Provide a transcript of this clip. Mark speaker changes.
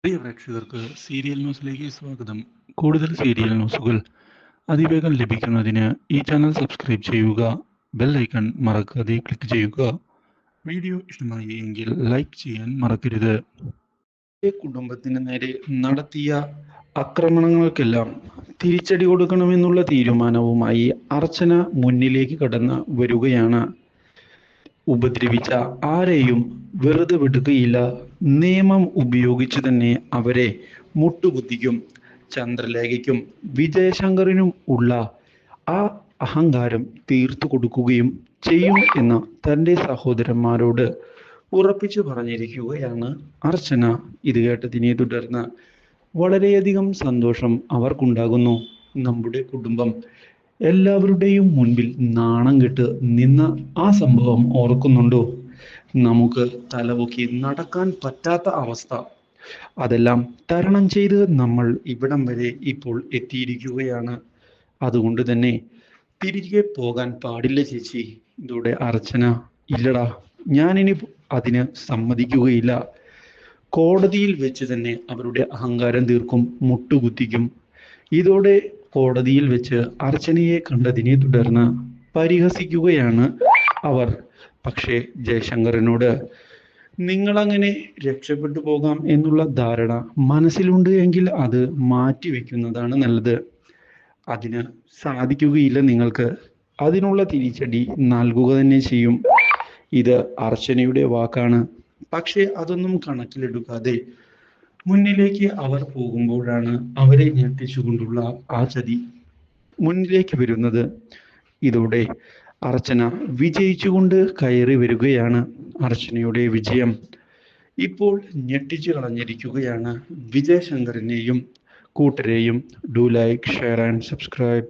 Speaker 1: പ്രിയ പ്രേക്ഷകർക്ക് സീരിയൽ ന്യൂസിലേക്ക് സ്വാഗതം. കൂടുതൽ സീരിയൽ ന്യൂസുകൾ അതിവേഗം ലഭിക്കുന്നതിന് ഈ ചാനൽ സബ്സ്ക്രൈബ് ചെയ്യുക. ബെൽ ഐക്കൺ മറക്കാതെ ക്ലിക്ക് ചെയ്യുക. വീഡിയോ ഇഷ്ടമായി എങ്കിൽ ലൈക്ക് ചെയ്യാൻ മറക്കരുത്. കുടുംബത്തിന് നേരെ നടത്തിയ ആക്രമണങ്ങൾക്കെല്ലാം തിരിച്ചടി കൊടുക്കണമെന്നുള്ള തീരുമാനവുമായി അർച്ചന മുന്നിലേക്ക് കടന്നു വരികയാണ്. ഉപദ്രവിച്ച ആരെയും വെറുതെ വിടുകയില്ല. നിയമം ഉപയോഗിച്ച് തന്നെ അവരെ മുട്ടുകുത്തിക്കും. ചന്ദ്രലേഖയ്ക്കും വിജയശങ്കറിനും ഉള്ള ആ അഹങ്കാരം തീർത്തു കൊടുക്കുകയും ചെയ്യും എന്ന് തൻ്റെ സഹോദരന്മാരോട് ഉറപ്പിച്ചു പറഞ്ഞിരിക്കുകയാണ് അർച്ചന. ഇത് കേട്ടതിനെ തുടർന്ന് വളരെയധികം സന്തോഷം അവർക്കുണ്ടാകുന്നു. നമ്മുടെ കുടുംബം എല്ലാവരുടെയും മുൻപിൽ നാണം കെട്ട് നിന്ന ആ സംഭവം ഓർക്കുന്നുണ്ടോ? നമുക്ക് തലപൊക്കി നടക്കാൻ പറ്റാത്ത അവസ്ഥ, അതെല്ലാം തരണം ചെയ്ത് നമ്മൾ ഇവിടം വരെ ഇപ്പോൾ എത്തിയിരിക്കുകയാണ്. അതുകൊണ്ട് തന്നെ തിരികെ പോകാൻ പാടില്ല ചേച്ചി. ഇതോടെ അർച്ചന, ഇല്ലടാ, ഞാനിനി അതിന് സമ്മതിക്കുകയില്ല. കോടതിയിൽ വെച്ച് തന്നെ അവരുടെ അഹങ്കാരം തീർക്കും, മുട്ടുകുത്തിക്കും. ഇതോടെ കോടതിയിൽ വെച്ച് അർച്ചനയെ കണ്ടതിനെ തുടർന്ന് പരിഹസിക്കുകയാണ് അവർ. പക്ഷേ ജയശങ്കറിനോട് നിങ്ങളങ്ങനെ രക്ഷപ്പെട്ടു പോകാം എന്നുള്ള ധാരണ മനസ്സിലുണ്ട് എങ്കിൽ അത് മാറ്റിവെക്കുന്നതാണ് നല്ലത്. അതിന് സാധിക്കുകയില്ല നിങ്ങൾക്ക്. അതിനുള്ള തിരിച്ചടി നൽകുക തന്നെ ചെയ്യും. ഇത് അർച്ചനയുടെ വാക്കാണ്. പക്ഷേ അതൊന്നും കണക്കിലെടുക്കാതെ മുന്നിലേക്ക് അവർ പോകുമ്പോഴാണ് അവരെ ഞെട്ടിച്ചുകൊണ്ടുള്ള ആ ചതി മുന്നിലേക്ക് വരുന്നത്. ഇതോടെ അർച്ചന വിജയിച്ചുകൊണ്ട് കയറി വരികയാണ്. അർച്ചനയുടെ വിജയം ഇപ്പോൾ ഞെട്ടിച്ചു കളഞ്ഞിരിക്കുകയാണ് വിജയശങ്കറിനെയും കൂട്ടരെയും. Do like, share and subscribe.